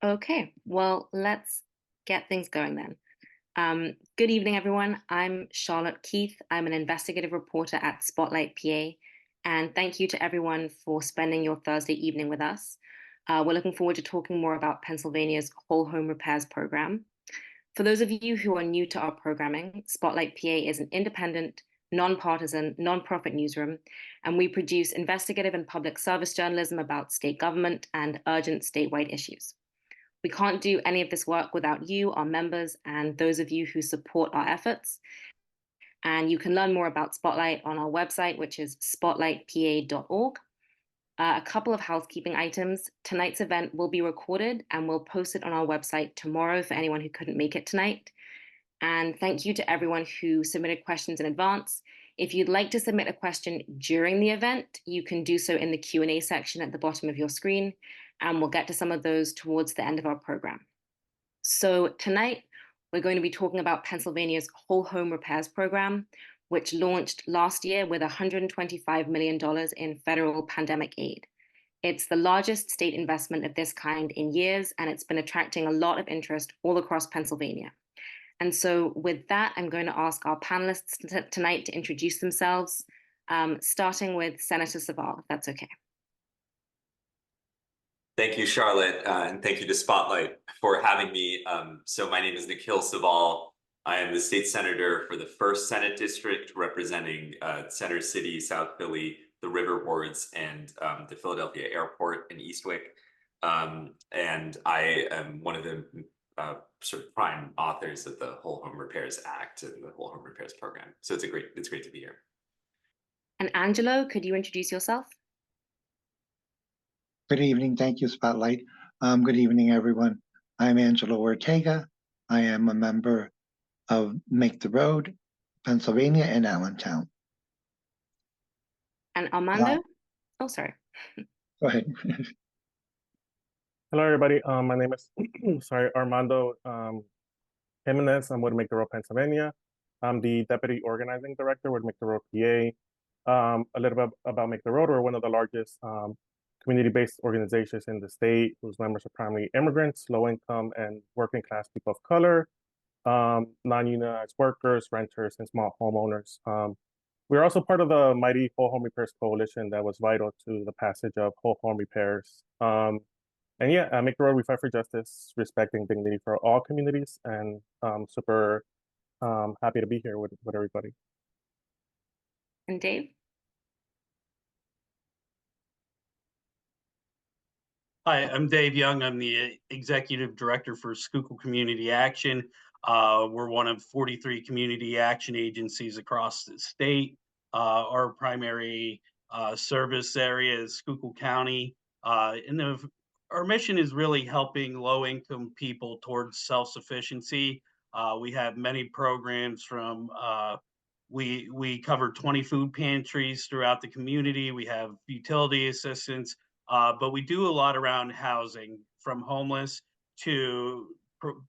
Okay, well, let's get things going then. Good evening, everyone. I'm Charlotte Keith. I'm an investigative reporter at Spotlight PA, and thank you to everyone for spending your Thursday evening with us. We're looking forward to talking more about Pennsylvania's whole home repairs program. For those of you who are new to our programming, Spotlight PA is an independent, nonpartisan, nonprofit newsroom, and we produce investigative and public service journalism about state government and urgent statewide issues. We can't do any of this work without you, our members, and those of you who support our efforts. And you can learn more about Spotlight on our website, which is spotlightpa.org. A couple of housekeeping items. Tonight's event will be recorded and we'll post it on our website tomorrow for anyone who couldn't make it tonight. And thank you to everyone who submitted questions in advance. If you'd like to submit a question during the event, you can do so in the Q&A section at the bottom of your screen, and we'll get to some of those towards the end of our program. So tonight, we're going to be talking about Pennsylvania's whole home repairs program, which launched last year with $125 million in federal pandemic aid. It's the largest state investment of this kind in years, and it's been attracting a lot of interest all across Pennsylvania. And so with that, I'm going to ask our panelists tonight to introduce themselves, starting with Senator Saval, if that's okay. Thank you, Charlotte, and thank you to Spotlight for having me. So my name is Nikhil Saval. I am the state senator for the 1st Senate District, representing Center City, South Philly, the River Wards, and the Philadelphia Airport in Eastwick. And I am one of the sort of prime authors of the Whole Home Repairs Act and the Whole Home Repairs Program. So it's great to be here. And Angelo, could you introduce yourself? Good evening. Thank you, Spotlight. Good evening, everyone. I'm Angelo Ortega. I am a member of Make the Road, Pennsylvania, and Allentown. And Armando? Oh, sorry. Go ahead. Hello, everybody. My name is Armando Jimenez. I'm with Make the Road, Pennsylvania. I'm the Deputy Organizing Director with Make the Road, PA. A little bit about Make the Road. We're one of the largest community-based organizations in the state whose members are primarily immigrants, low-income, and working-class people of color, non-unionized workers, renters, and small homeowners. We're also part of the mighty Whole Home Repairs Coalition that was vital to the passage of whole home repairs. And yeah, Make the Road, we fight for justice, respecting dignity for all communities, and super happy to be here with everybody. And Dave? Hi, I'm Dave Young. I'm the Executive Director for Schuylkill Community Action. We're one of 43 community action agencies across the state. Our primary service area is Schuylkill County. Our mission is really helping low-income people towards self-sufficiency. We have many programs from we cover 20 food pantries throughout the community. We have utility assistance. But we do a lot around housing, from homeless to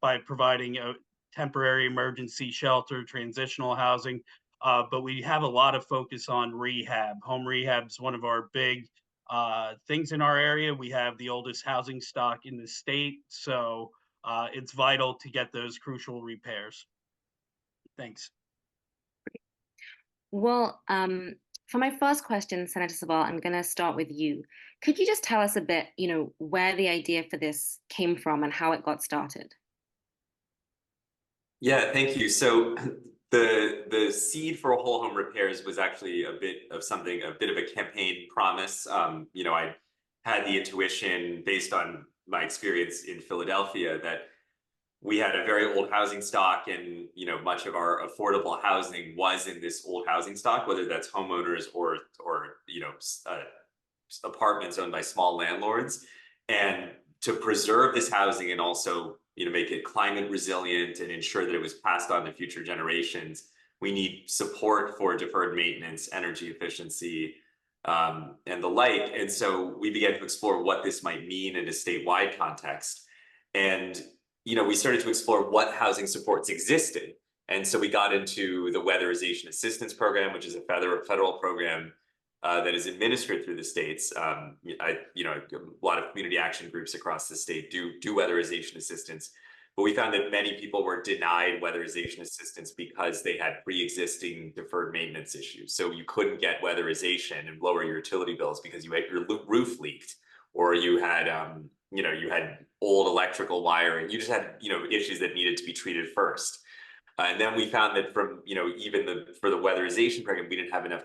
by providing a temporary emergency shelter, transitional housing. But we have a lot of focus on rehab. Home rehab is one of our big things in our area. We have the oldest housing stock in the state, so it's vital to get those crucial repairs. Thanks. Well, for my first question, Senator Saval, I'm going to start with you. Could you just tell us a bit, where the idea for this came from and how it got started? Yeah, thank you. So the seed for whole home repairs was actually a bit of a campaign promise. I had the intuition based on my experience in Philadelphia that we had a very old housing stock, and much of our affordable housing was in this old housing stock, whether that's homeowners or apartments owned by small landlords. And to preserve this housing and also make it climate resilient and ensure that it was passed on to future generations, we need support for deferred maintenance, energy efficiency, and the like. And so we began to explore what this might mean in a statewide context. And we started to explore what housing supports existed. And so we got into the Weatherization Assistance Program, which is a federal program that is administered through the states. A lot of community action groups across the state do weatherization assistance, but we found that many people were denied weatherization assistance because they had pre-existing deferred maintenance issues. So you couldn't get weatherization and lower your utility bills because you had your roof leaked, or you had you had old electrical wiring. You just had issues that needed to be treated first. And then we found that from even for the weatherization program, we didn't have enough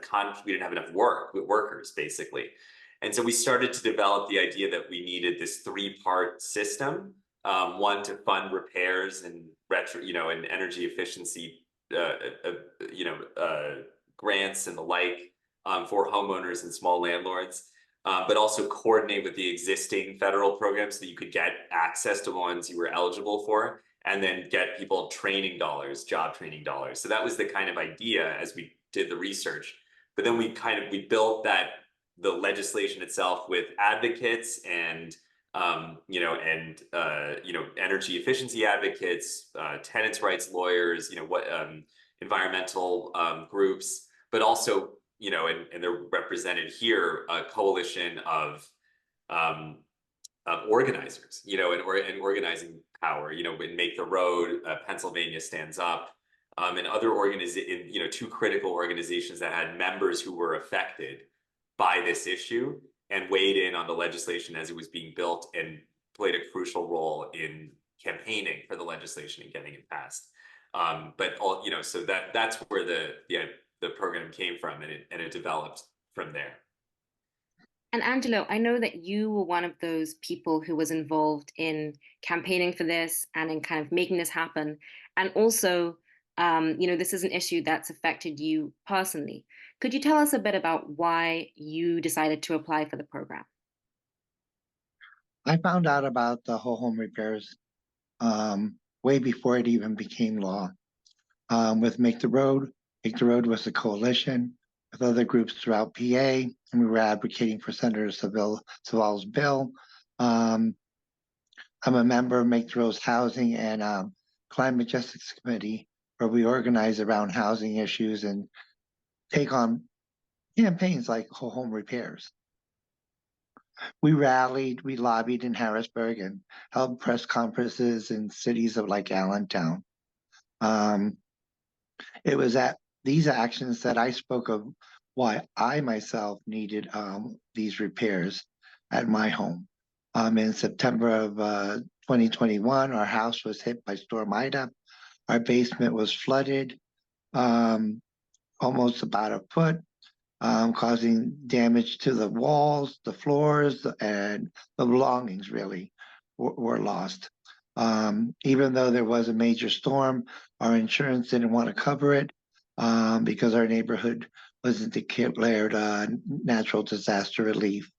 workers basically, and so we started to develop the idea that we needed this three-part system. One, to fund repairs and and energy efficiency grants and the like for homeowners and small landlords, but also coordinate with the existing federal programs so that you could get access to ones you were eligible for, and then get people training dollars, job training dollars. So that was the kind of idea as we did the research. But then we built the legislation itself with advocates and energy efficiency advocates, tenants' rights lawyers, environmental groups, but also and they're represented here, a coalition of organizers, and organizing power, and Make the Road, Pennsylvania Stands Up, and other two critical organizations that had members who were affected by this issue and weighed in on the legislation as it was being built and played a crucial role in campaigning for the legislation and getting it passed. So that's where the program came from, and it developed from there. And Angelo, I know that you were one of those people who was involved in campaigning for this and in kind of making this happen. And also, this is an issue that's affected you personally. Could you tell us a bit about why you decided to apply for the program? I found out about the whole home repairs way before it even became law. With Make the Road was a coalition with other groups throughout PA, and we were advocating for Senator Saval's bill. I'm a member of Make the Road's Housing and Climate Justice Committee, where we organize around housing issues and take on campaigns like whole home repairs. We rallied, we lobbied in Harrisburg and held press conferences in cities like Allentown. It was at these actions that I spoke of why I myself needed these repairs at my home. In September of 2021, our house was hit by Storm Ida. Our basement was flooded almost about a foot, causing damage to the walls, the floors, and the belongings really were lost. Even though there was a major storm, our insurance didn't want to cover it because our neighborhood wasn't declared natural disaster relief.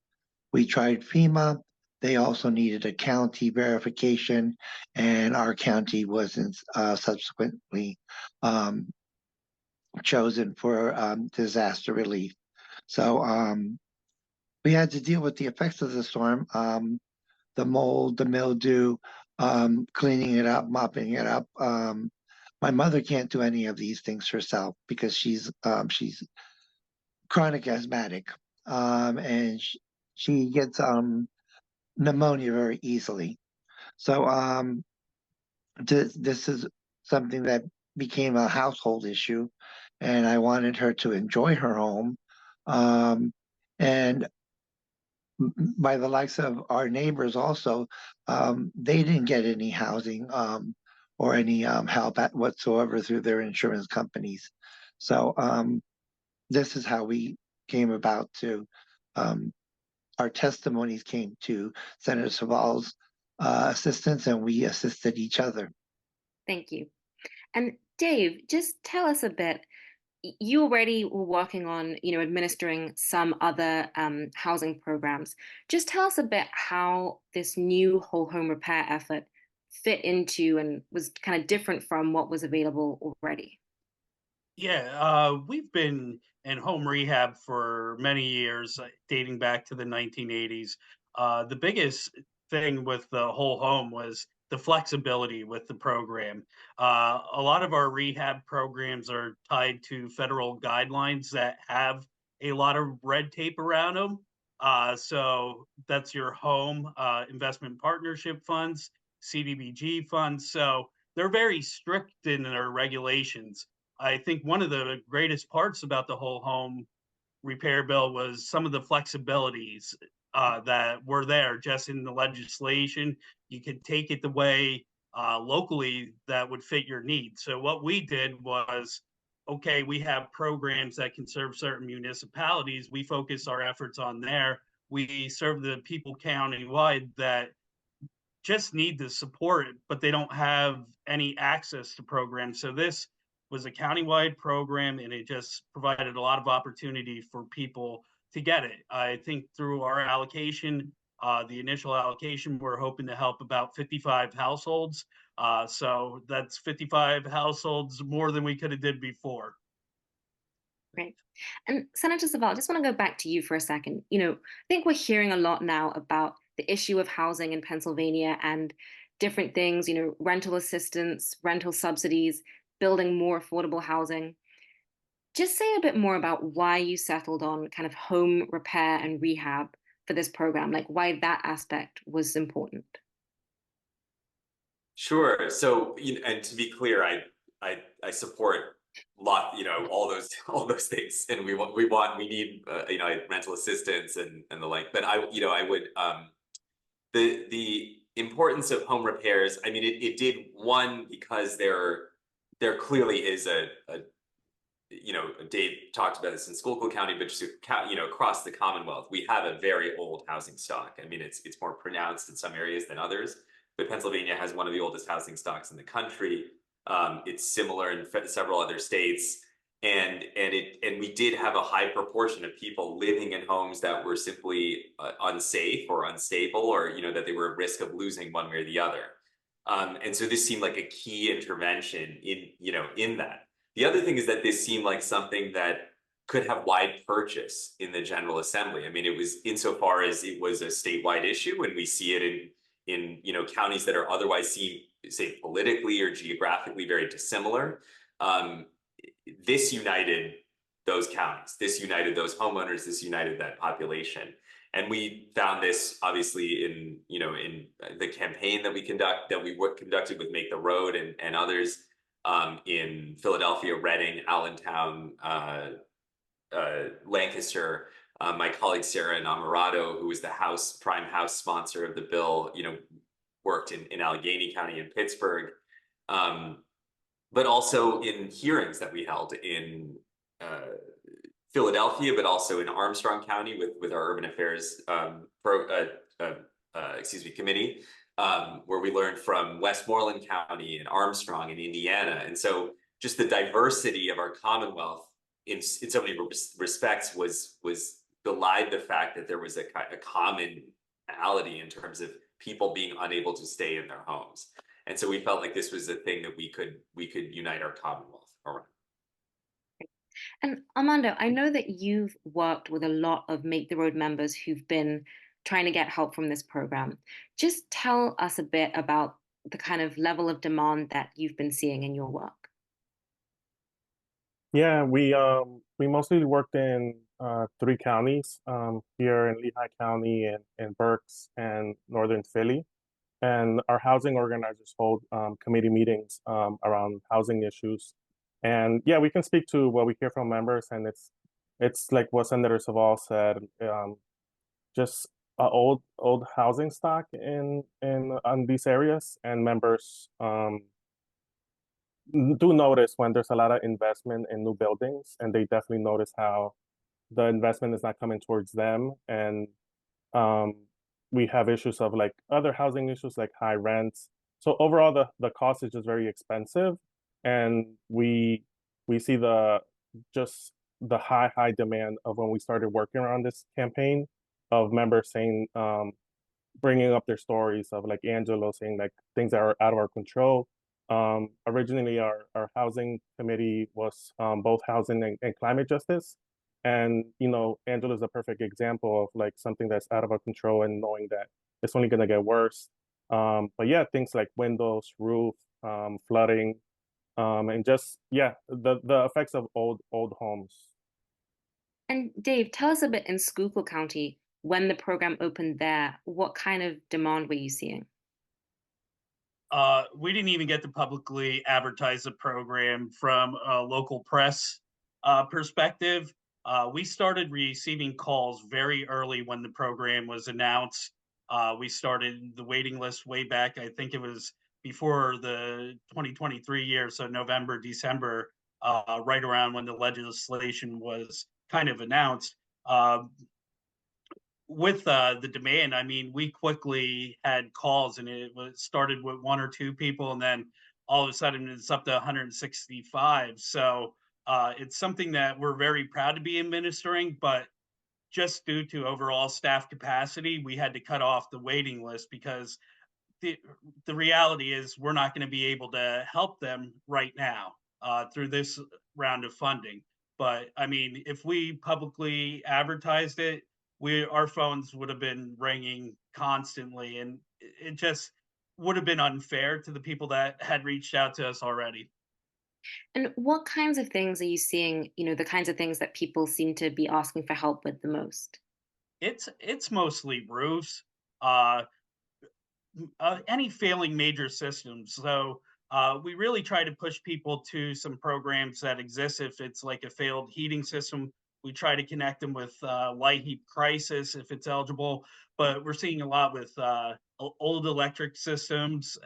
We tried FEMA. They also needed a county verification, and our county wasn't subsequently chosen for disaster relief. So we had to deal with the effects of the storm, the mold, the mildew, cleaning it up, mopping it up. My mother can't do any of these things herself because she's chronic asthmatic, and she gets pneumonia very easily. So this is something that became a household issue, and I wanted her to enjoy her home. And by the likes of our neighbors also, they didn't get any housing or any help whatsoever through their insurance companies. So this is how we came about to, our testimonies came to Senator Saval's assistance, and we assisted each other. Thank you. And Dave, just tell us a bit. You already were working on, administering some other housing programs. Just tell us a bit how this new whole home repair effort fit into and was kind of different from what was available already. Yeah, we've been in home rehab for many years, dating back to the 1980s. The biggest thing with the whole home was the flexibility with the program. A lot of our rehab programs are tied to federal guidelines that have a lot of red tape around them. So that's your home investment partnership funds, CDBG funds. So they're very strict in their regulations. I think one of the greatest parts about the whole home repair bill was some of the flexibilities that were there just in the legislation. You could take it the way locally that would fit your needs. So what we did was, okay, we have programs that can serve certain municipalities. We focus our efforts on there. We serve the people countywide that just need the support, but they don't have any access to programs. So this was a countywide program, and it just provided a lot of opportunity for people to get it. I think through our allocation, the initial allocation, we're hoping to help about 55 households. So that's 55 households more than we could have did before. Great. And Senator Saval, I just want to go back to you for a second. I think we're hearing a lot now about the issue of housing in Pennsylvania and different things, rental assistance, rental subsidies, building more affordable housing. Just say a bit more about why you settled on kind of home repair and rehab for this program, like why that aspect was important. Sure. So, and to be clear, I support all those things, and we need rental assistance and the like. But I would the importance of home repairs. I mean, it did, one, because there clearly is a Dave talked about this in Schuylkill County, but just across the Commonwealth, we have a very old housing stock. I mean, it's more pronounced in some areas than others, but Pennsylvania has one of the oldest housing stocks in the country. It's similar in several other states, and we did have a high proportion of people living in homes that were simply unsafe or unstable, or that they were at risk of losing one way or the other. And so this seemed like a key intervention in that. The other thing is that this seemed like something that could have wide purchase in the General Assembly. I mean, it was, insofar as it was a statewide issue, and we see it in counties that are otherwise seen, say, politically or geographically very dissimilar. This united those counties. This united those homeowners. This united that population. And we found this obviously in the campaign that we conducted with Make the Road and others. In Philadelphia, Reading, Allentown, Lancaster. My colleague Sarah Innamorato, who was the prime House sponsor of the bill, worked in Allegheny County and Pittsburgh, but also in hearings that we held in Philadelphia, but also in Armstrong County with our Urban Affairs committee. Where we learned from Westmoreland County and Armstrong in Indiana. And so just the diversity of our Commonwealth in so many respects was belied the fact that there was a commonality in terms of people being unable to stay in their homes. And so we felt like this was a thing that we could unite our Commonwealth around. And Armando, I know that you've worked with a lot of Make the Road members who've been trying to get help from this program. Just tell us a bit about the kind of level of demand that you've been seeing in your work. Yeah, we mostly worked in 3 counties, here in Lehigh County and Berks and Northern Philly. And our housing organizers hold committee meetings around housing issues. And yeah, we can speak to what we hear from members, and it's like what Senator Saval said, just old housing stock in these areas, and members do notice when there's a lot of investment in new buildings, and they definitely notice how the investment is not coming towards them. And we have issues of like other housing issues like high rents. So overall, the cost is just very expensive, and we see the high demand of when we started working around this campaign, of members saying, bringing up their stories of like Angelo saying like things that are out of our control. Originally, our housing committee was both housing and climate justice. And, Angelo is a perfect example of like something that's out of our control and knowing that it's only going to get worse. But yeah, things like windows, roof, flooding, and just, yeah, the effects of old homes. And Dave, tell us a bit in Schuylkill County, when the program opened there, what kind of demand were you seeing? We didn't even get to publicly advertise the program from a local press perspective. We started receiving calls very early when the program was announced. We started the waiting list way back. I think it was before the 2023 year, so November, December, right around when the legislation was kind of announced. With the demand, I mean, we quickly had calls, and it was started with one or two people, and then all of a sudden it's up to 165. So it's something that we're very proud to be administering, but just due to overall staff capacity, we had to cut off the waiting list because the the reality is we're not going to be able to help them right now through this round of funding. But I mean, if we publicly advertised it, our phones would have been ringing constantly, and it just would have been unfair to the people that had reached out to us already. And what kinds of things are you seeing, the kinds of things that people seem to be asking for help with the most? It's mostly roofs. Uh, any failing major systems. So we really try to push people to some programs that exist. If it's like a failed heating system, we try to connect them with light heat crisis if it's eligible. But we're seeing a lot with old electric systems,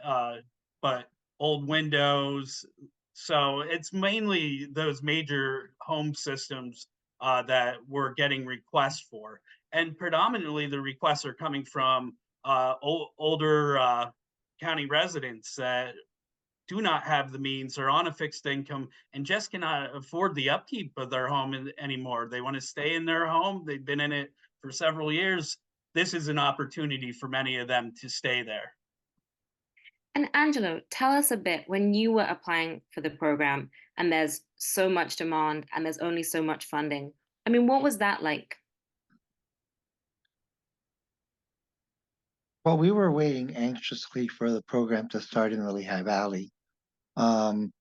but old windows. So it's mainly those major home systems that we're getting requests for. And predominantly the requests are coming from older county residents that do not have the means or on a fixed income and just cannot afford the upkeep of their home anymore. They want to stay in their home. They've been in it for several years. This is an opportunity for many of them to stay there. And Angelo, tell us a bit when you were applying for the program and there's so much demand and there's only so much funding. I mean, what was that like? Well, we were waiting anxiously for the program to start in the Lehigh Valley. Um,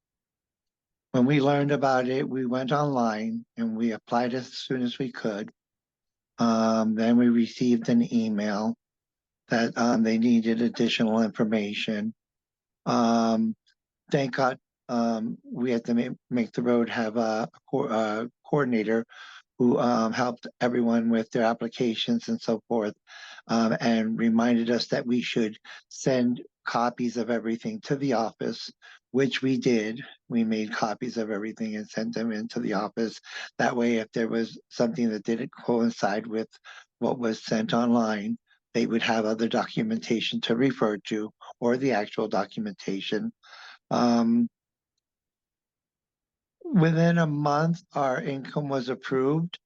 when we learned about it, we went online and we applied as soon as we could. Then we received an email that they needed additional information. Thank God we had to make the road have a coordinator who helped everyone with their applications and so forth, and reminded us that we should send copies of everything to the office, which we did. We made copies of everything and sent them into the office. That way, if there was something that didn't coincide with what was sent online, they would have other documentation to refer to or the actual documentation. Um, Within a month, our income was approved.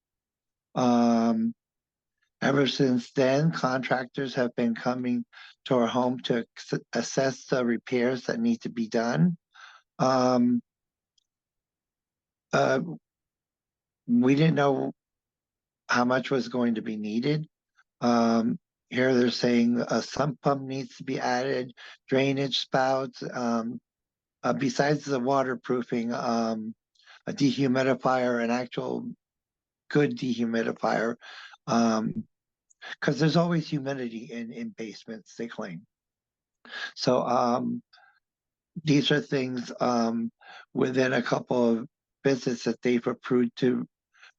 Um, Ever since then, contractors have been coming to our home to assess the repairs that need to be done. Um, uh, we didn't know how much was going to be needed. Um, Here they're saying a sump pump needs to be added, drainage spouts. Besides the waterproofing, a dehumidifier, an actual good dehumidifier, because there's always humidity in basements, they claim. So these are things within a couple of visits that they've approved to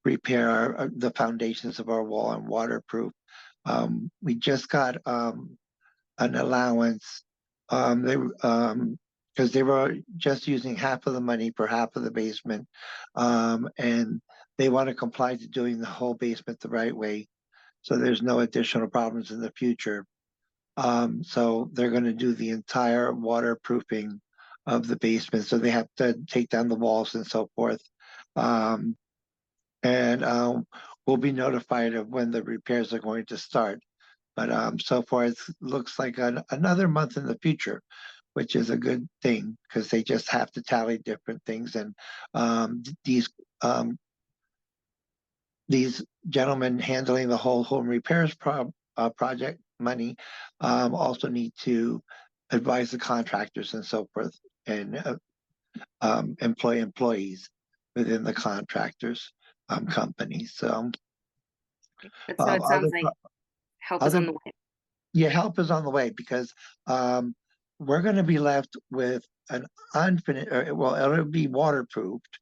repair the foundations of our wall and waterproof. We just got an allowance. Because they were just using half of the money for half of the basement, and they want to comply to doing the whole basement the right way, so there's no additional problems in the future. So they're going to do the entire waterproofing of the basement, so they have to take down the walls and so forth. Um, and we'll be notified of when the repairs are going to start. But so far, it looks like another month in the future, which is a good thing because they just have to tally different things. And um, these gentlemen handling the whole home repairs project money also need to advise the contractors and so forth and employ employees within the contractors. company. So So it sounds other like help is other on the way. yeah, help is on the way because we're going to be left with an unfinished. Well, it'll be waterproofed,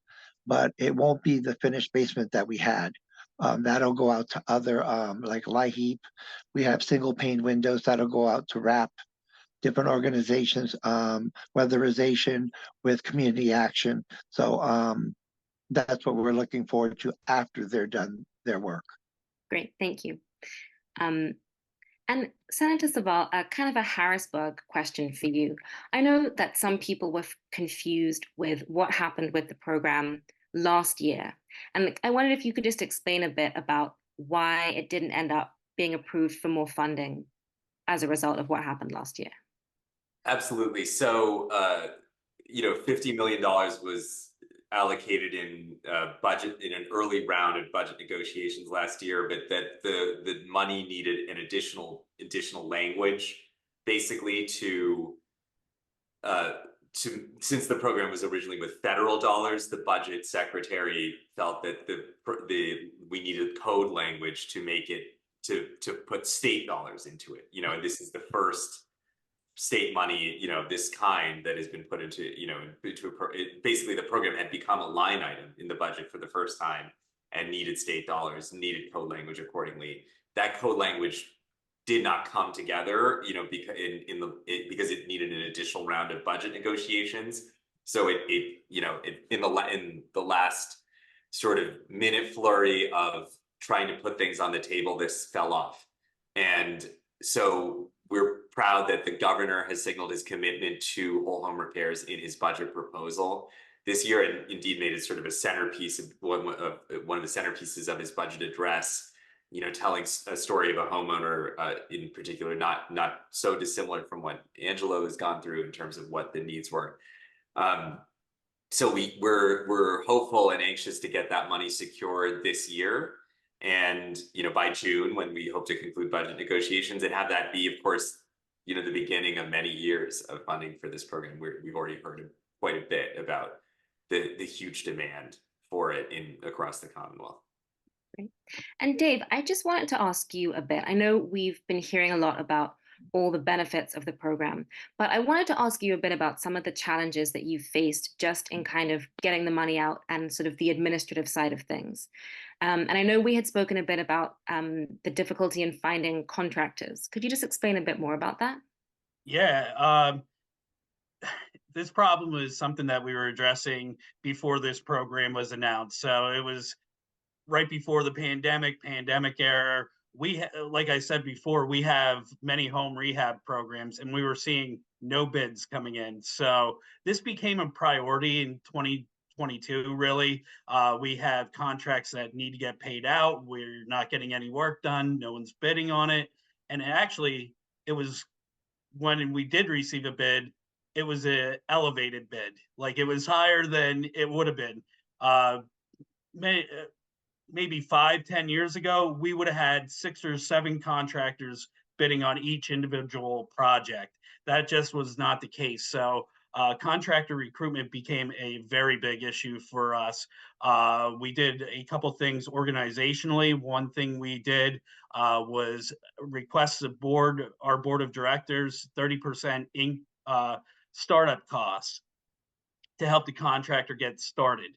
but it won't be the finished basement that we had. That'll go out to other like LIHEAP. We have single pane windows that'll go out to WRAP, different organizations, weatherization with community action. So that's what we're looking forward to after they're done their work. Great, thank you. And Senator Saval, kind of a Harrisburg question for you. I know that some people were confused with what happened with the program last year. And I wondered if you could just explain a bit about why it didn't end up being approved for more funding as a result of what happened last year. Absolutely. So, $50 million was allocated in budget in an early round of budget negotiations last year, but that the money needed an additional language, basically since the program was originally with federal dollars, the budget secretary felt that we needed code language to make it to put state dollars into it. And this is the first state money, this kind that has been put into, basically the program had become a line item in the budget for the first time and needed state dollars, needed code language accordingly. That code language did not come together, because it needed an additional round of budget negotiations. So in the last sort of minute flurry of trying to put things on the table, this fell off. And so we're proud that the governor has signaled his commitment to whole home repairs in his budget proposal this year, and indeed made it sort of a centerpiece of one of the centerpieces of his budget address. Telling a story of a homeowner in particular, not so dissimilar from what Angelo has gone through in terms of what the needs were. So we're hopeful and anxious to get that money secured this year. And, by June, when we hope to conclude budget negotiations and have that be, of course, the beginning of many years of funding for this program. We've already heard quite a bit about the huge demand for it across the Commonwealth. Great. And Dave, I just wanted to ask you a bit. I know we've been hearing a lot about all the benefits of the program, but I wanted to ask you a bit about some of the challenges that you've faced just in kind of getting the money out and sort of the administrative side of things. And I know we had spoken a bit about the difficulty in finding contractors. Could you just explain a bit more about that? Yeah, this problem was something that we were addressing before this program was announced. So it was right before the pandemic era. Like I said before, we have many home rehab programs, and we were seeing no bids coming in. So this became a priority in 2022, really. We have contracts that need to get paid out. We're not getting any work done. No one's bidding on it. And actually, it was when we did receive a bid, it was an elevated bid. Like, it was higher than it would have been. Maybe 5-10 years ago, we would have had 6 or 7 contractors bidding on each individual project. That just was not the case. So contractor recruitment became a very big issue for us. We did a couple things organizationally. One thing we did was request our board of directors 30% in startup costs to help the contractor get started.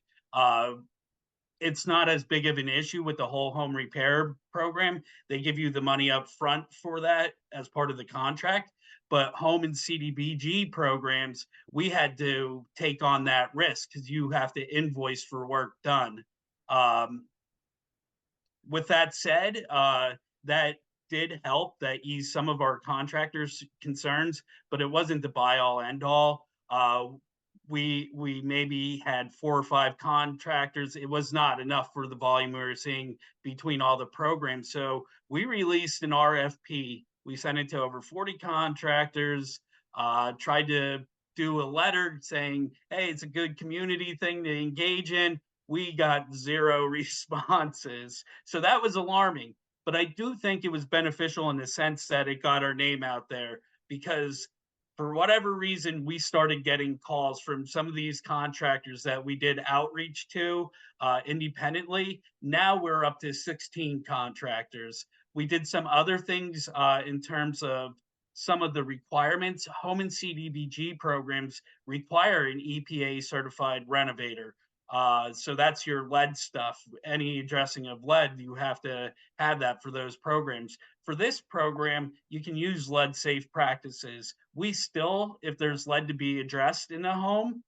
It's not as big of an issue with the whole home repair program. They give you the money up front for that as part of the contract. But home and CDBG programs, we had to take on that risk because you have to invoice for work done. With that said, that did help, that eased some of our contractors' concerns, but it wasn't the buy all end all. We maybe had 4 or 5 contractors. It was not enough for the volume we were seeing between all the programs. So we released an RFP. We sent it to over 40 contractors, tried to do a letter saying, hey, it's a good community thing to engage in. We got 0 responses. So that was alarming. But I do think it was beneficial in the sense that it got our name out there, because for whatever reason, we started getting calls from some of these contractors that we did outreach to independently. Now we're up to 16 contractors. We did some other things in terms of some of the requirements. Home and CDBG programs require an EPA certified renovator. So that's your lead stuff. Any addressing of lead, you have to have that for those programs. For this program, you can use lead safe practices. We still, if there's lead to be addressed in a home,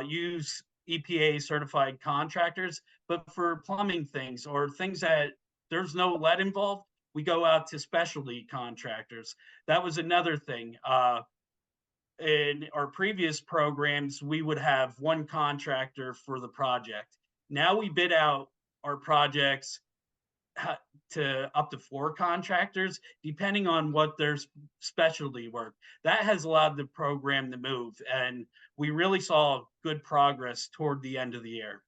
use EPA certified contractors. But for plumbing things or things that there's no lead involved, we go out to specialty contractors. That was another thing. In our previous programs, we would have one contractor for the project. Now we bid out our projects to up to 4 contractors, depending on what their specialty work. That has allowed the program to move, and we really saw good progress toward the end of the year.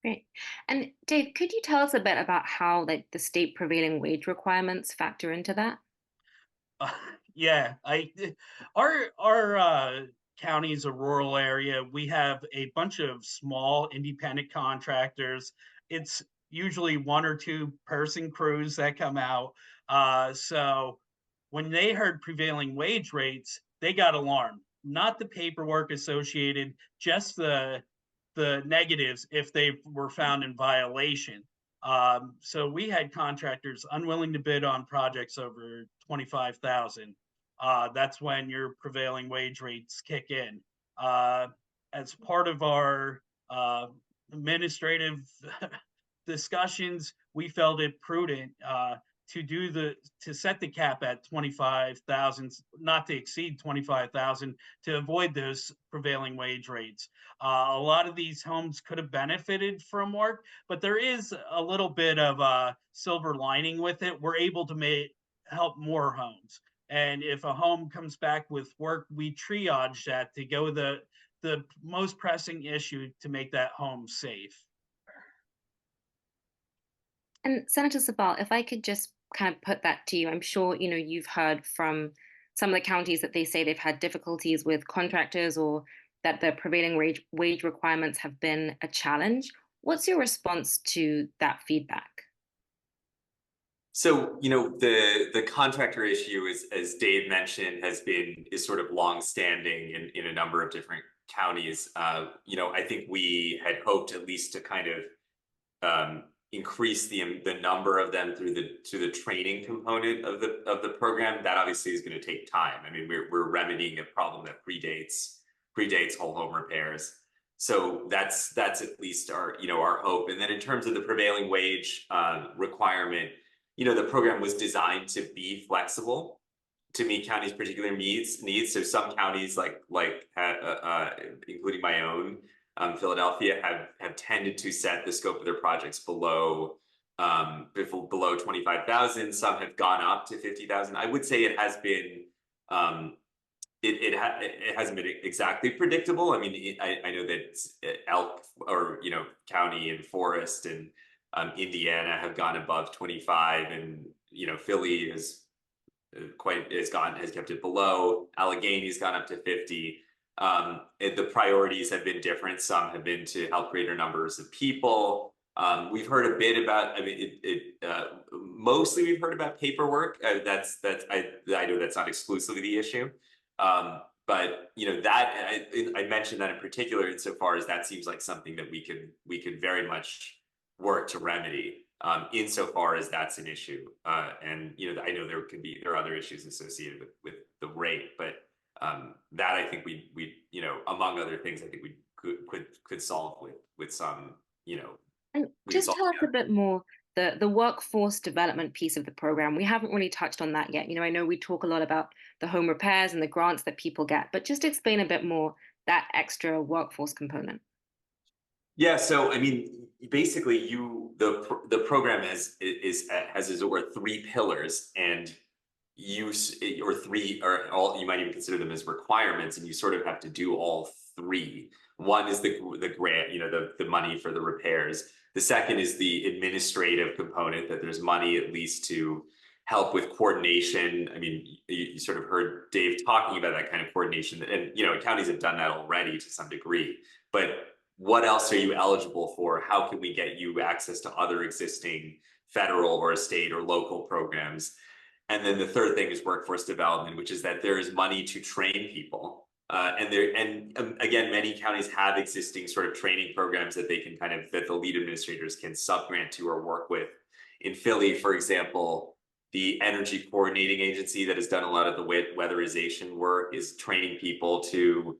Great. And Dave, could you tell us a bit about how the state prevailing wage requirements factor into that? Yeah, our county is a rural area. We have a bunch of small independent contractors. It's usually 1 or 2 person crews that come out. So when they heard prevailing wage rates, they got alarmed. Not the paperwork associated, just the negatives if they were found in violation. So we had contractors unwilling to bid on projects over 25,000. That's when your prevailing wage rates kick in. As part of our administrative discussions, we felt it prudent to set the cap at 25,000, not to exceed 25,000, to avoid those prevailing wage rates. A lot of these homes could have benefited from work, but there is a little bit of a silver lining with it. We're able to help more homes. And if a home comes back with work, we triage that to go the most pressing issue to make that home safe. And Senator Sabal, if I could just kind of put that to you, I'm sure you've heard from some of the counties that they say they've had difficulties with contractors or that the prevailing wage requirements have been a challenge. What's your response to that feedback? So, the contractor issue, as Dave mentioned, is sort of longstanding in a number of different counties. I think we had hoped at least to kind of increase the number of them through the training component of the program. That obviously is going to take time. I mean, we're remedying a problem that predates whole home repairs. So that's at least our hope. And then in terms of the prevailing wage requirement, the program was designed to be flexible to meet counties' particular needs. So some counties, like including my own, Philadelphia, have tended to set the scope of their projects below 25,000. Some have gone up to 50,000. I would say it has been it hasn't been exactly predictable. I mean, I know that Elk or County and Forest and Indiana have gone above 25, and Philly has kept it below. Allegheny's gone up to 50. The priorities have been different. Some have been to help greater numbers of people. We've heard a bit about. I mean, mostly we've heard about paperwork. I know that's not exclusively the issue. But that I mentioned that in particular insofar as that seems like something that we could very much work to remedy, insofar as that's an issue. And I know there are other issues associated with the rate, but that I think we among other things, I think we could solve with some And just tell us a bit more the workforce development piece of the program. We haven't really touched on that yet. I know we talk a lot about the home repairs and the grants that people get, but just explain a bit more that extra workforce component. Yeah, so I mean, basically, the program has as it were 3 pillars, and you might even consider them as requirements, and you sort of have to do all 3. One is the grant, the money for the repairs. The second is the administrative component, that there's money at least to help with coordination. I mean, you sort of heard Dave talking about that kind of coordination, and counties have done that already to some degree. But what else are you eligible for? How can we get you access to other existing federal or state or local programs? And then the third thing is workforce development, which is that there is money to train people. Again, many counties have existing sort of training programs that they can that the lead administrators can subgrant to or work with. In Philly, for example, the energy coordinating agency that has done a lot of the weatherization work is training people to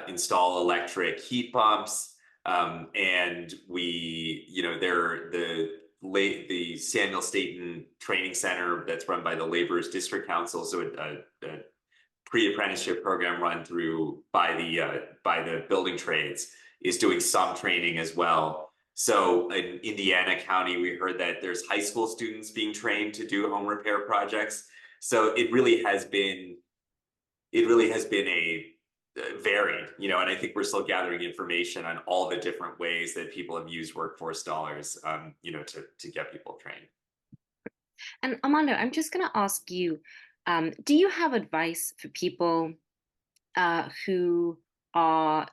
install electric heat pumps. And the Samuel Staten Training Center that's run by the Laborers District Council, so a pre-apprenticeship program run through by the building trades, is doing some training as well. So in Indiana County, we heard that there's high school students being trained to do home repair projects. So it really has been a varied, and I think we're still gathering information on all the different ways that people have used workforce dollars, to get people trained. And Armando, I'm just going to ask you, do you have advice for people who are,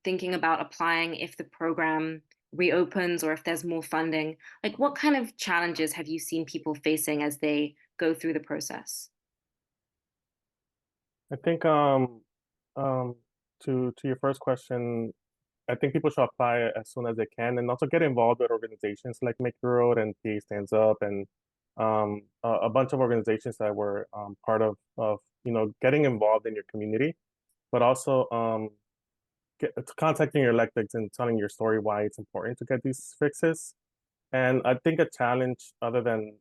thinking about applying if the program reopens or if there's more funding? Like, what kind of challenges have you seen people facing as they go through the process? I think to your first question, I think people should apply as soon as they can, and also get involved with organizations like Make the Road and PA Stands Up, and a bunch of organizations that were part of getting involved in your community, but also contacting your electeds and telling your story why it's important to get these fixes. And I think a challenge, other than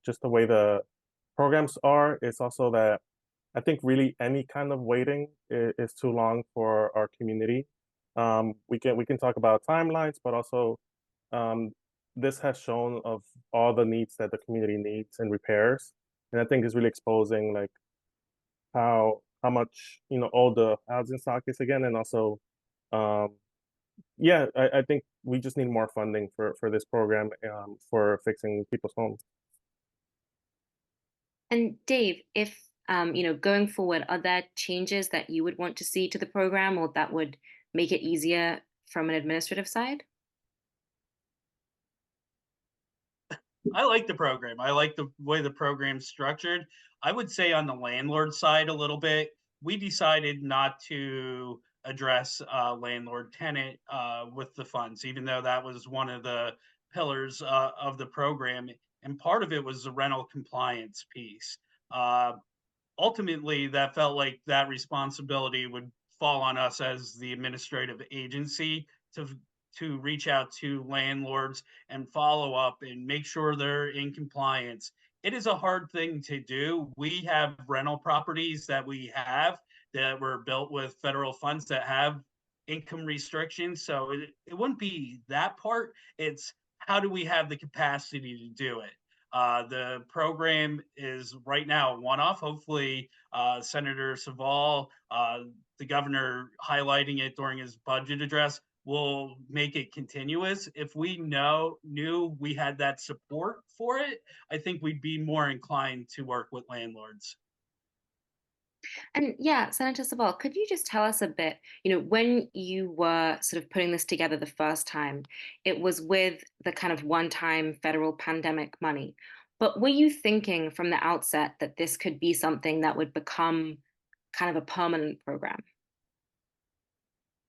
just the way the programs are, is also that I think really any kind of waiting is too long for our community. We can talk about timelines, but also this has shown of all the needs that the community needs and repairs, and I think is really exposing like how much old the housing stock is again, and also I think we just need more funding for this program for fixing people's homes. And Dave, if going forward, are there changes that you would want to see to the program or that would make it easier from an administrative side? I like the program. I like the way the program's structured. I would say on the landlord side a little bit, we decided not to address landlord tenant with the funds, even though that was one of the pillars of the program. And part of it was the rental compliance piece. Ultimately, that felt like that responsibility would fall on us as the administrative agency to reach out to landlords and follow up and make sure they're in compliance. It is a hard thing to do. We have rental properties that were built with federal funds that have income restrictions. So it wouldn't be that part. It's how do we have the capacity to do it? The program is right now a one-off. Hopefully, Senator Saval, the governor highlighting it during his budget address, will make it continuous. If we knew we had that support for it, I think we'd be more inclined to work with landlords. And yeah, Senator Saval, could you just tell us a bit, when you were sort of putting this together the first time, it was with the kind of one-time federal pandemic money. But were you thinking from the outset that this could be something that would become kind of a permanent program?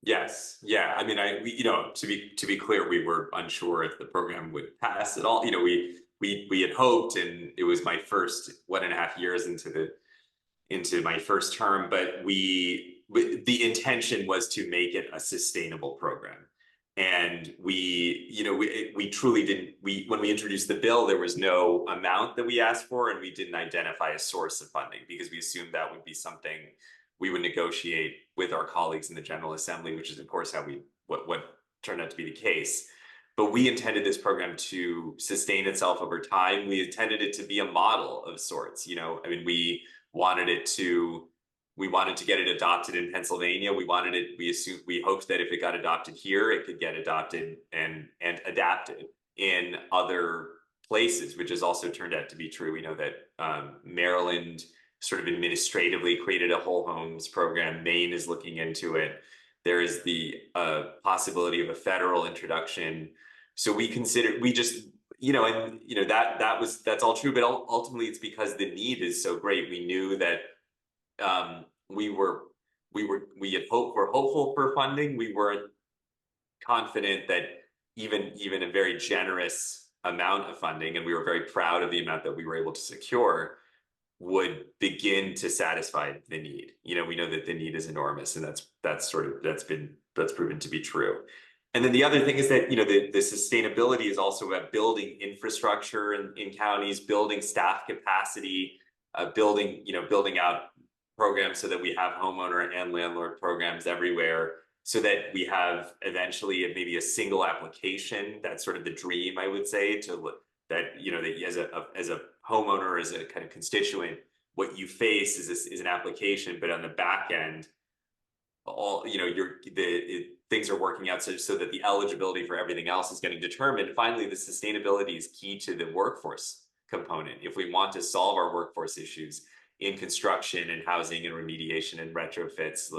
Yes. Yeah. I mean, to be clear, we were unsure if the program would pass at all. We had hoped, and it was my first 1.5 years into my first term, but the intention was to make it a sustainable program. And we truly didn't, when we introduced the bill, there was no amount that we asked for, and we didn't identify a source of funding because we assumed that would be something we would negotiate with our colleagues in the General Assembly, which is of course how what turned out to be the case. But we intended this program to sustain itself over time. We intended it to be a model of sorts. I mean, we wanted to get it adopted in Pennsylvania. We hoped that if it got adopted here, it could get adopted and adapted in other places, which has also turned out to be true. We know that Maryland sort of administratively created a whole homes program. Maine is looking into it. There is the possibility of a federal introduction. So we just, that's all true, but ultimately it's because the need is so great. We knew that we had we're hopeful for funding. We weren't confident that even a very generous amount of funding, and we were very proud of the amount that we were able to secure, would begin to satisfy the need. We know that the need is enormous, and that's proven to be true. And then the other thing is that the sustainability is also about building infrastructure in counties, building staff capacity, building out programs so that we have homeowner and landlord programs everywhere, so that we have eventually maybe a single application. That's sort of the dream, I would say, that as a homeowner, as a kind of constituent, what you face is an application, but on the back end, things are working out so that the eligibility for everything else is getting determined. Finally, the sustainability is key to the workforce component. If we want to solve our workforce issues in construction and housing and remediation and retrofits,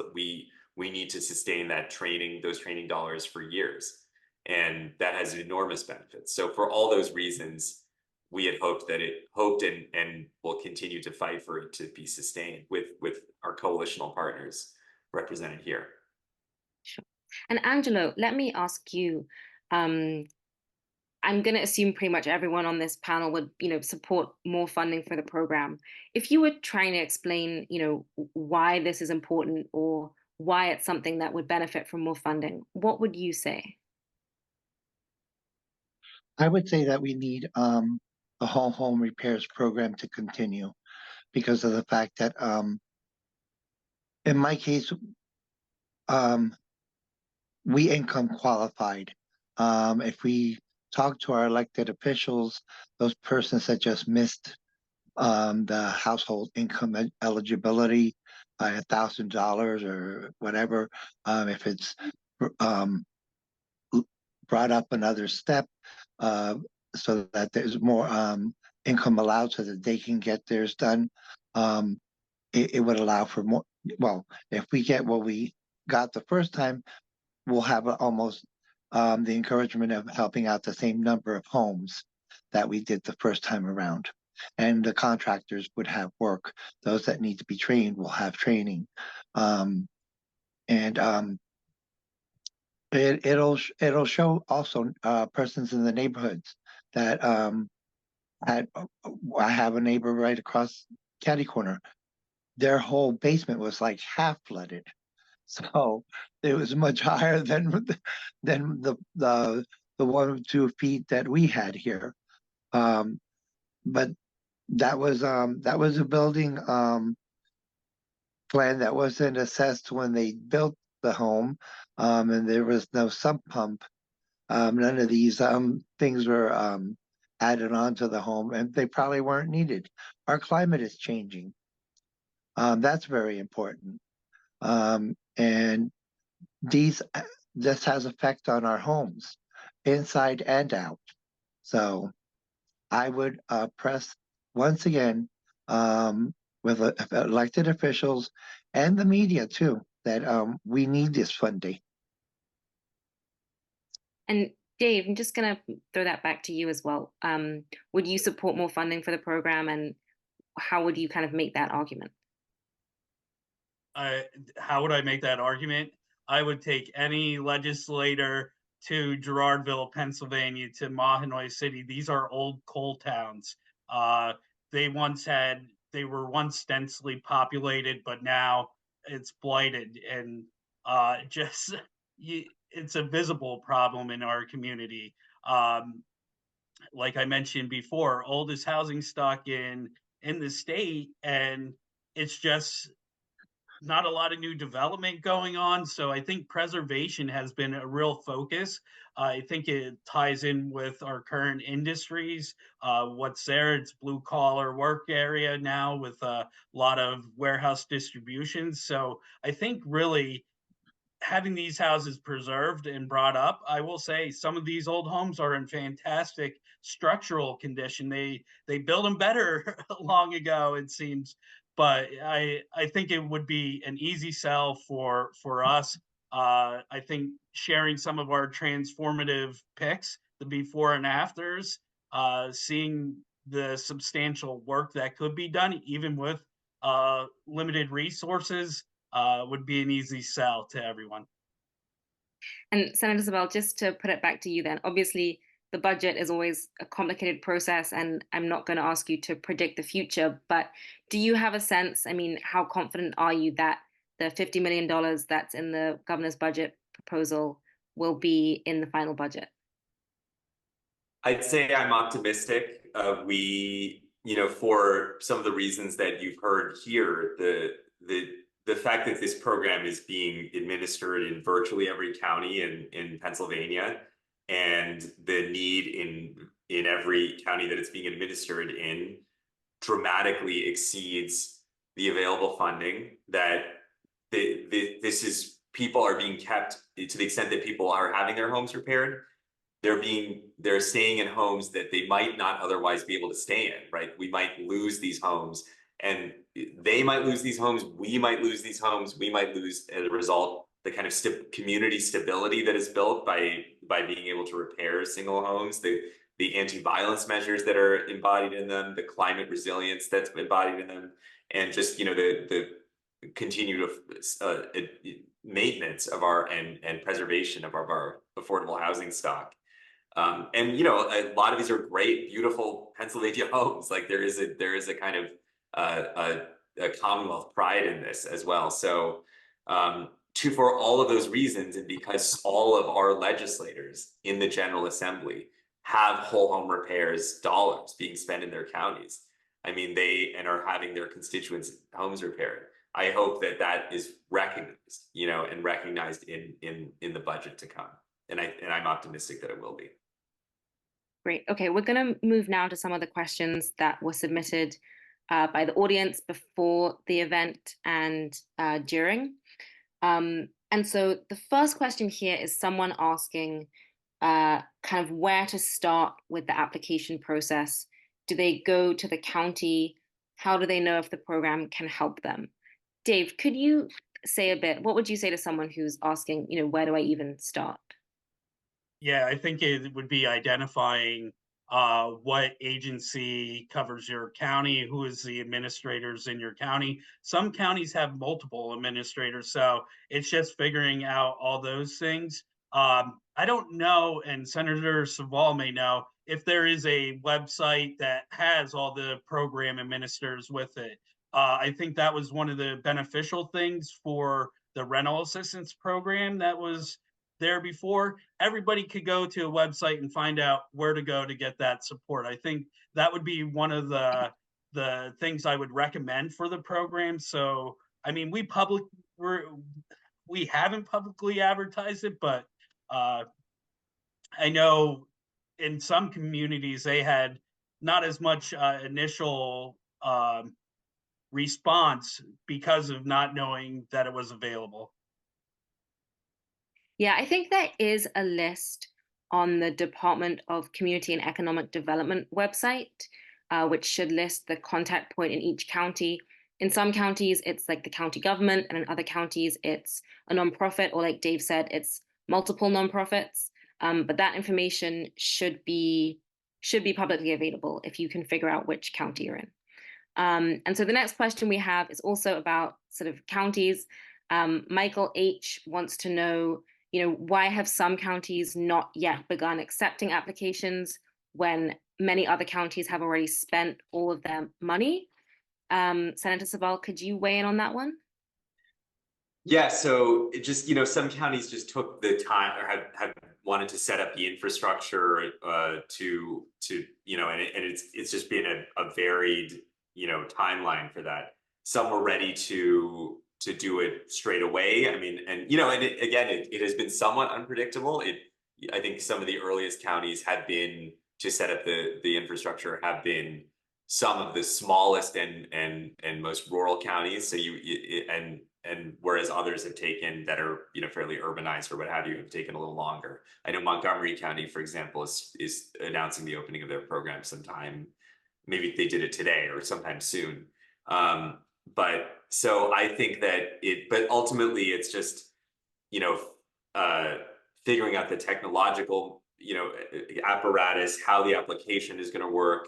we need to sustain those training dollars for years. And that has enormous benefits. So for all those reasons, we had hoped and will continue to fight for it to be sustained with our coalitional partners represented here. Sure. And Angelo, let me ask you, I'm going to assume pretty much everyone on this panel would, support more funding for the program. If you were trying to explain, why this is important or why it's something that would benefit from more funding, what would you say? I would say that we need the whole home repairs program to continue, because of the fact that in my case, we income qualified. If we talk to our elected officials, those persons that just missed the household income eligibility by $1,000 or whatever, if it's brought up another step so that there's more income allowed so that they can get theirs done, it would allow for more. Well, if we get what we got the first time, we'll have almost the encouragement of helping out the same number of homes that we did the first time around. And the contractors would have work. Those that need to be trained will have training. It'll show also persons in the neighborhoods that I have a neighbor right across catty corner. Their whole basement was like half flooded, so it was much higher than the 1 or 2 feet that we had here. But that was a building plan that wasn't assessed when they built the home, and there was no sump pump. None of these things were added on to the home, and they probably weren't needed. Our climate is changing. That's very important. And this has effect on our homes, inside and out. So I would press once again with elected officials and the media too, that we need this funding. And Dave, I'm just going to throw that back to you as well. Would you support more funding for the program, and how would you kind of make that argument? How would I make that argument? I would take any legislator to Girardville, Pennsylvania, to Mahanoy City. These are old coal towns. They were once densely populated, but now it's blighted, and it's a visible problem in our community. Like I mentioned before, oldest housing stock in the state, and it's just not a lot of new development going on. So I think preservation has been a real focus. I think it ties in with our current industries. What's there? It's blue collar work area now with a lot of warehouse distribution. So I think really having these houses preserved and brought up, I will say some of these old homes are in fantastic structural condition. They built them better long ago, it seems. But I think it would be an easy sell for us. I think sharing some of our transformative pics, the before and afters, seeing the substantial work that could be done, even with limited resources, would be an easy sell to everyone. And Senator Isabel, just to put it back to you then, obviously the budget is always a complicated process, and I'm not going to ask you to predict the future, but do you have a sense, I mean, how confident are you that the $50 million that's in the governor's budget proposal will be in the final budget? I'd say I'm optimistic. For some of the reasons that you've heard here, the fact that this program is being administered in virtually every county in Pennsylvania, and the need in every county that it's being administered in dramatically exceeds the available funding. That this is, people are being kept, to the extent that people are having their homes repaired, they're staying in homes that they might not otherwise be able to stay in, right? We might lose these homes, and they might lose these homes. We might lose these homes. We might lose, as a result, the kind of community stability that is built by being able to repair single homes, the anti-violence measures that are embodied in them, the climate resilience that's embodied in them, and just the continued maintenance of our and preservation of our affordable housing stock. And a lot of these are great, beautiful Pennsylvania homes. Like there is a kind of a Commonwealth pride in this as well. So for all of those reasons, and because all of our legislators in the General Assembly have whole home repairs dollars being spent in their counties, I mean, and are having their constituents' homes repaired, I hope that is recognized, and recognized in the budget to come. And I'm optimistic that it will be. Great. Okay, we're going to move now to some of the questions that were submitted by the audience before the event and during. And so the first question here is someone asking kind of where to start with the application process. Do they go to the county? How do they know if the program can help them? Dave, could you say a bit, what would you say to someone who's asking, where do I even start? Yeah, I think it would be identifying what agency covers your county, who is the administrators in your county. Some counties have multiple administrators, so it's just figuring out all those things. I don't know, and Senator Saval may know, if there is a website that has all the program administrators with it. I think that was one of the beneficial things for the rental assistance program that was there before. Everybody could go to a website and find out where to go to get that support. I think that would be one of the things I would recommend for the program. So, I mean, we haven't publicly advertised it, but I know in some communities they had not as much initial response because of not knowing that it was available. Yeah, I think there is a list on the Department of Community and Economic Development website, which should list the contact point in each county. In some counties, it's like the county government, and in other counties, it's a nonprofit, or like Dave said, it's multiple nonprofits. But that information should be publicly available if you can figure out which county you're in. And so the next question we have is also about sort of counties. Michael H. wants to know, why have some counties not yet begun accepting applications when many other counties have already spent all of their money? Senator Saval, could you weigh in on that one? Yeah, so it just, some counties just took the time, or have wanted to set up the infrastructure to and it's just been a varied, timeline for that. Some were ready to do it straight away. I mean, and it has been somewhat unpredictable. I think some of the earliest counties have been to set up the infrastructure have been some of the smallest and most rural counties. So and whereas others have taken that are, fairly urbanized or what have you, have taken a little longer. I know Montgomery County, for example, is announcing the opening of their program sometime. Maybe they did it today or sometime soon. But so I think that but ultimately it's just, figuring out the technological, apparatus, how the application is going to work.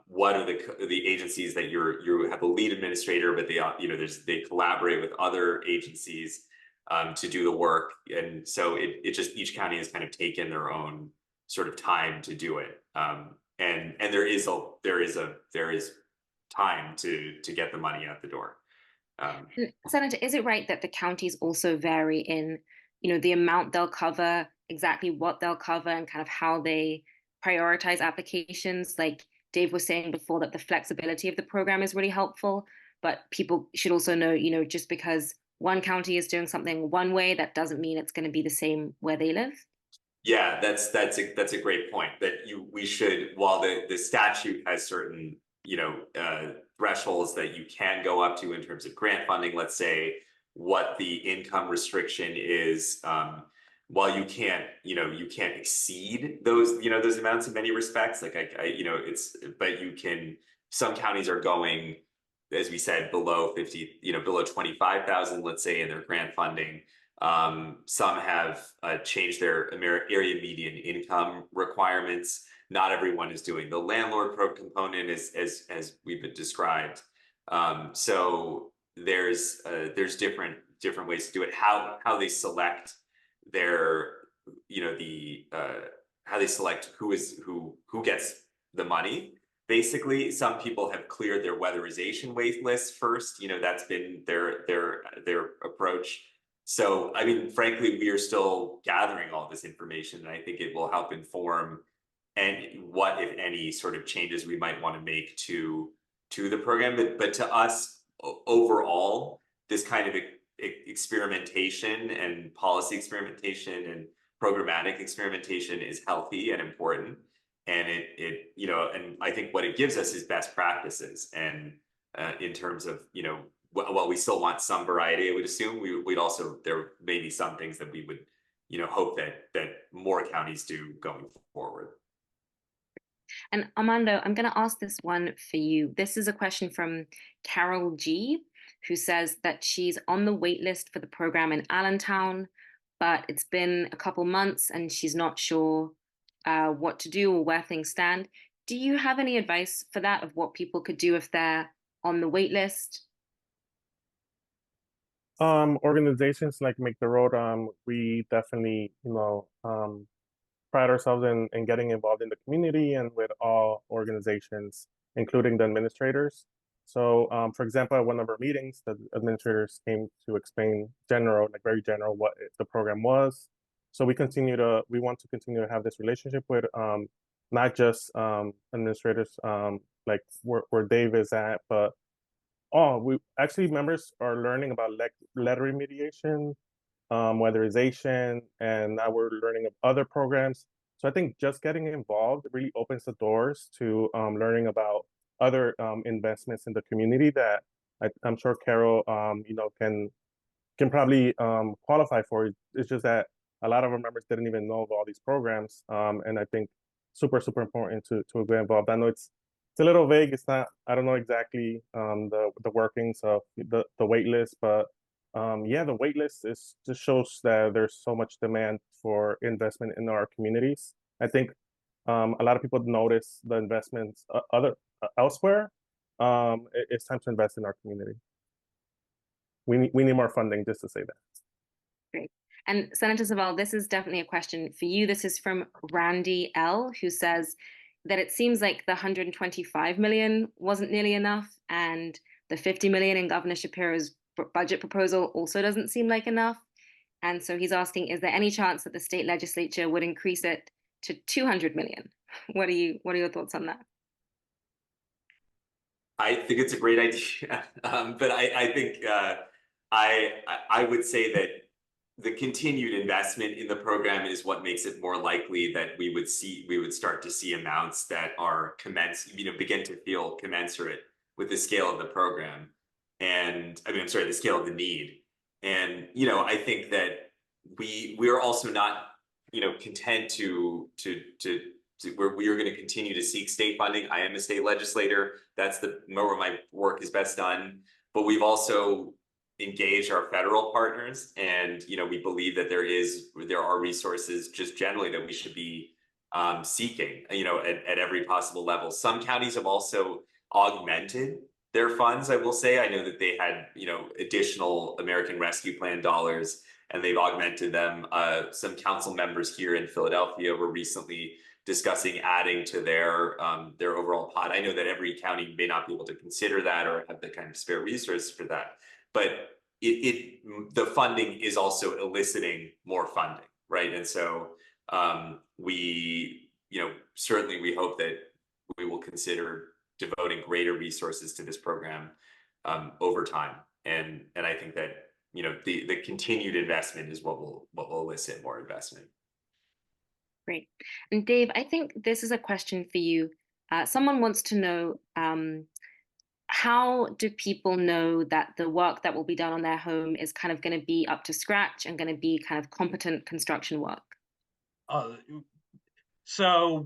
What are the agencies that you have a lead administrator, but they collaborate with other agencies to do the work, and so it just each county has kind of taken their own sort of time to do it, and there is time to get the money out the door. Senator, is it right that the counties also vary in, the amount they'll cover, exactly what they'll cover, and kind of how they prioritize applications? Like Dave was saying before, that the flexibility of the program is really helpful, but people should also know, just because one county is doing something one way, that doesn't mean it's going to be the same where they live. Yeah, that's a great point. That we should, while the statute has certain thresholds that you can go up to in terms of grant funding, let's say what the income restriction is, while you can't exceed those amounts in many respects, like but you can, some counties are going, as we said, below 50, below 25,000, let's say, in their grant funding. Some have changed their area median income requirements. Not everyone is doing the landlord component as we've been described. So there's different ways to do it. How they select their, how they select who gets the money. Basically, some people have cleared their weatherization wait list first. That's been their approach. So, I mean, frankly, we are still gathering all this information, and I think it will help inform what, if any, sort of changes we might want to make to the program. But to us, overall, this kind of experimentation and policy experimentation and programmatic experimentation is healthy and important. And and I think what it gives us is best practices. And in terms of, while we still want some variety, I would assume we'd also, there may be some things that we would, hope that more counties do going forward. And Armando, I'm going to ask this one for you. This is a question from Carol G, who says that she's on the wait list for the program in Allentown, but it's been a couple months and she's not sure what to do or where things stand. Do you have any advice for that, of what people could do if they're on the wait list? Organizations like Make the Road, we definitely, pride ourselves in getting involved in the community and with all organizations, including the administrators. So, for example, at one of our meetings, the administrators came to explain very general, what the program was. So we want to continue to have this relationship with not just administrators like where Dave is at, but members are learning about letter remediation, weatherization, and now we're learning of other programs. So I think just getting involved really opens the doors to learning about other investments in the community that I'm sure Carol, can probably qualify for. It's just that a lot of our members didn't even know of all these programs, and I think super important to get involved. I know it's a little vague. It's not. I don't know exactly the workings of the wait list, but the wait list just shows that there's so much demand for investment in our communities. I think a lot of people notice the investments elsewhere. It's time to invest in our community. We need more funding, just to say that. Great. And Senator Sabal, this is definitely a question for you. This is from Randy L, who says that it seems like the 125 million wasn't nearly enough, and the 50 million in Governor Shapiro's budget proposal also doesn't seem like enough. And so he's asking, is there any chance that the state legislature would increase it to 200 million? What are your thoughts on that? I think it's a great idea, but I think I would say that the continued investment in the program is what makes it more likely that we would start to see amounts that are begin to feel commensurate with the scale of the program. And I mean, I'm sorry, the scale of the need. And, you know, I think that we are also not, you know, content to we are going to continue to seek state funding. I am a state legislator. That's the where my work is best done. But we've also engaged our federal partners, and you know, we believe that there are resources just generally that we should be seeking, you know, at every possible level. Some counties have also augmented their funds. I will say, I know that they had, you know, additional American Rescue Plan dollars, and they've augmented them. Some council members here in Philadelphia were recently discussing adding to their overall pot. I know that every county may not be able to consider that or have the kind of spare resources for that, but the funding is also eliciting more funding, right? And so we, you know, certainly we hope that we will consider devoting greater resources to this program over time, and I think that, you know, the continued investment is what will elicit more investment. Great. And Dave, I think this is a question for you. Someone wants to know, how do people know that the work that will be done on their home is kind of going to be up to scratch and going to be kind of competent construction work? So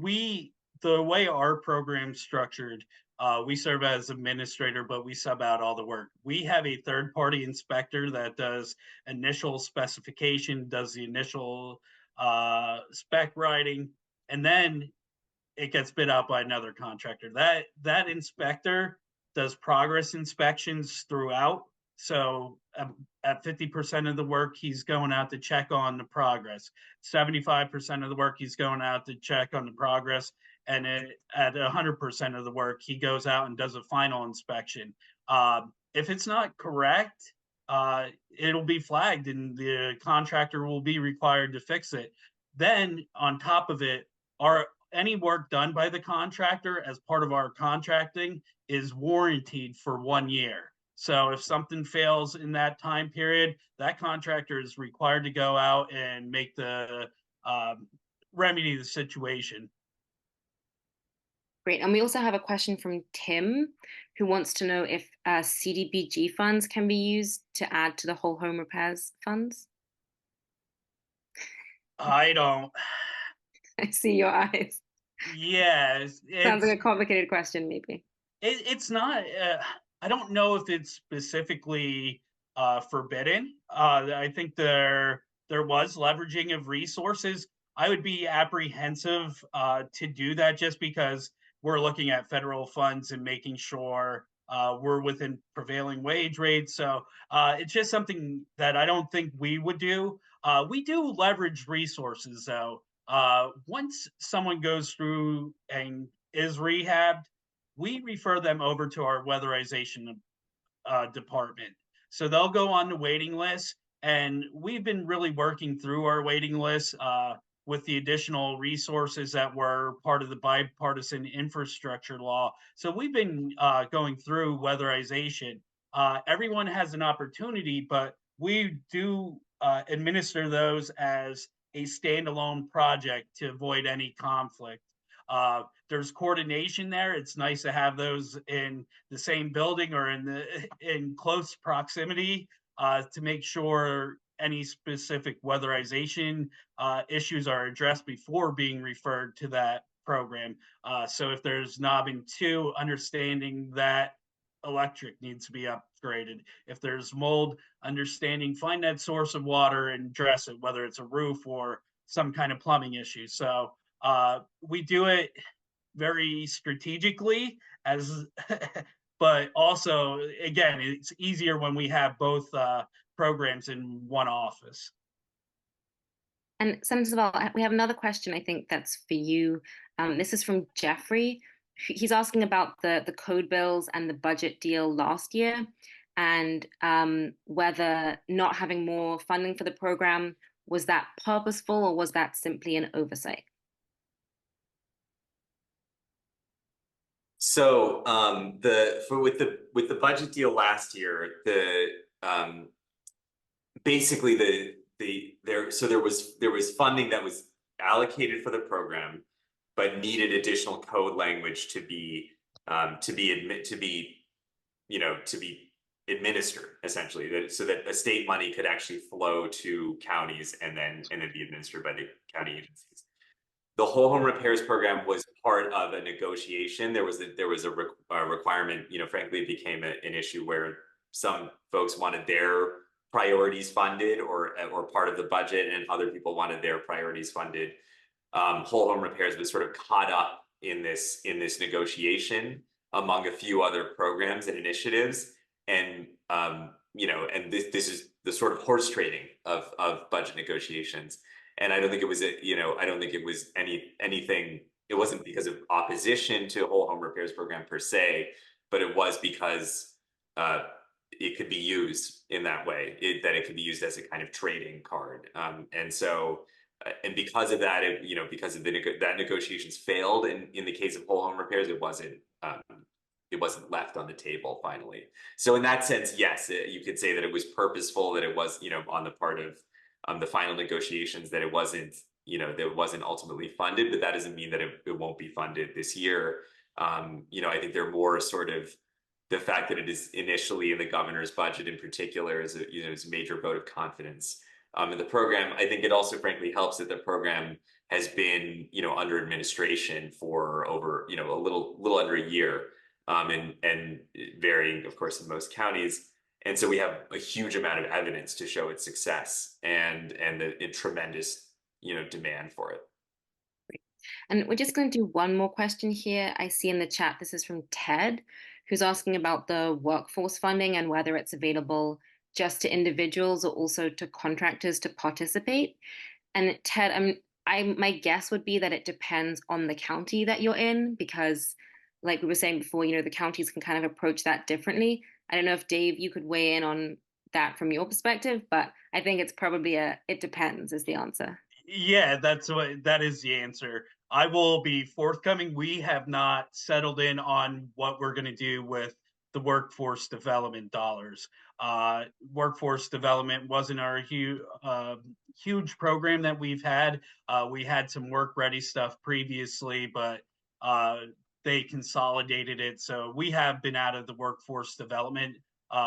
the way our program's structured, we serve as administrator, but we sub out all the work. We have a third-party inspector that does initial specification, does the initial spec writing, and then it gets bid out by another contractor. That inspector does progress inspections throughout. So at 50% of the work, he's going out to check on the progress. 75% of the work, he's going out to check on the progress. And at 100% of the work, he goes out and does a final inspection. If it's not correct, it'll be flagged and the contractor will be required to fix it. Then on top of it, any work done by the contractor as part of our contracting is warranted for 1 year. So if something fails in that time period, that contractor is required to go out and make the remedy the situation. Great. And we also have a question from Tim, who wants to know if CDBG funds can be used to add to the whole home repairs funds. I don't. I see your eyes. Yeah. Sounds like a complicated question, maybe. It's not. I don't know if it's specifically forbidden. I think there was leveraging of resources. I would be apprehensive to do that just because we're looking at federal funds and making sure we're within prevailing wage rates. So it's just something that I don't think we would do. We do leverage resources though. Once someone goes through and is rehabbed, we refer them over to our weatherization department. So they'll go on the waiting list, and we've been really working through our waiting list with the additional resources that were part of the bipartisan infrastructure law. So we've been going through weatherization. Everyone has an opportunity, but we do administer those as a standalone project to avoid any conflict. There's coordination there. It's nice to have those in the same building or in close proximity to make sure any specific weatherization issues are addressed before being referred to that program. So if there's knobbing 2, understanding that electric needs to be upgraded. If there's mold, understanding, find that source of water and address it, whether it's a roof or some kind of plumbing issue. So we do it very strategically but also, again, it's easier when we have both programs in one office. And Senator Zaval, we have another question, I think that's for you. This is from Jeffrey. He's asking about the code bills and the budget deal last year, and whether not having more funding for the program, was that purposeful or was that simply an oversight? So with the budget deal last year, basically there was funding that was allocated for the program, but needed additional code language to be administer essentially, so that estate money could actually flow to counties and then be administered by the county agencies. The whole home repairs program was part of a negotiation. There was a requirement, frankly, it became an issue where some folks wanted their priorities funded or part of the budget, and other people wanted their priorities funded. Whole home repairs was sort of caught up in this negotiation among a few other programs and initiatives, and and this is the sort of horse trading of budget negotiations. And I don't think it was I don't think it was anything. It wasn't because of opposition to whole home repairs program per se, but it was because it could be used in that way. That it could be used as a kind of trading card, and so. And because of that, because of that negotiations failed in the case of whole home repairs, it wasn't left on the table finally. So in that sense, yes, you could say that it was purposeful, that it was on the part of the final negotiations, that it wasn't that it wasn't ultimately funded, but that doesn't mean that it won't be funded this year. I think they're more sort of the fact that it is initially in the governor's budget in particular is is a major vote of confidence. In the program. I think it also frankly helps that the program has been, under administration for over, a little under a year, and varying, of course, in most counties. And so we have a huge amount of evidence to show its success and the tremendous, demand for it. And we're just going to do one more question here. I see in the chat, this is from Ted, who's asking about the workforce funding and whether it's available just to individuals or also to contractors to participate. And Ted, my guess would be that it depends on the county that you're in, because like we were saying before, the counties can kind of approach that differently. I don't know if Dave, you could weigh in on that from your perspective, but I think it's probably it depends is the answer. Yeah, that is the answer. I will be forthcoming. We have not settled in on what we're going to do with the workforce development dollars. Workforce development wasn't our huge program that we've had. We had some work ready stuff previously, but they consolidated it. So we have been out of the workforce development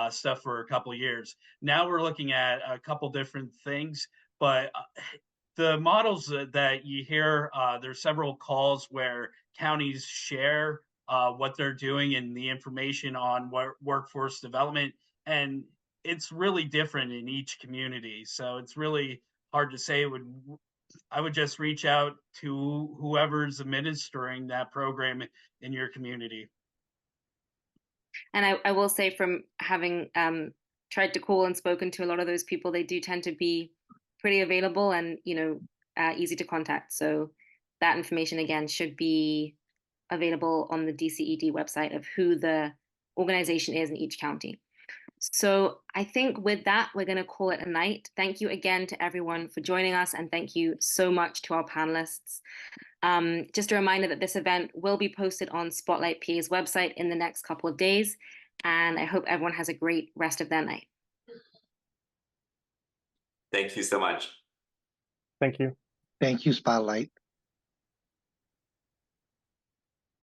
stuff for a couple of years. Now we're looking at a couple different things, but the models that you hear, there's several calls where counties share what they're doing and the information on workforce development. And it's really different in each community. So it's really hard to say. I would just reach out to whoever's administering that program in your community. And I will say, from having tried to call and spoken to a lot of those people, they do tend to be pretty available and easy to contact. So that information again should be available on the DCED website of who the organization is in each county. So I think with that, we're going to call it a night. Thank you again to everyone for joining us, and thank you so much to our panelists. Just a reminder that this event will be posted on Spotlight PA's website in the next couple of days, and I hope everyone has a great rest of their night. Thank you so much. Thank you. Thank you, Spotlight.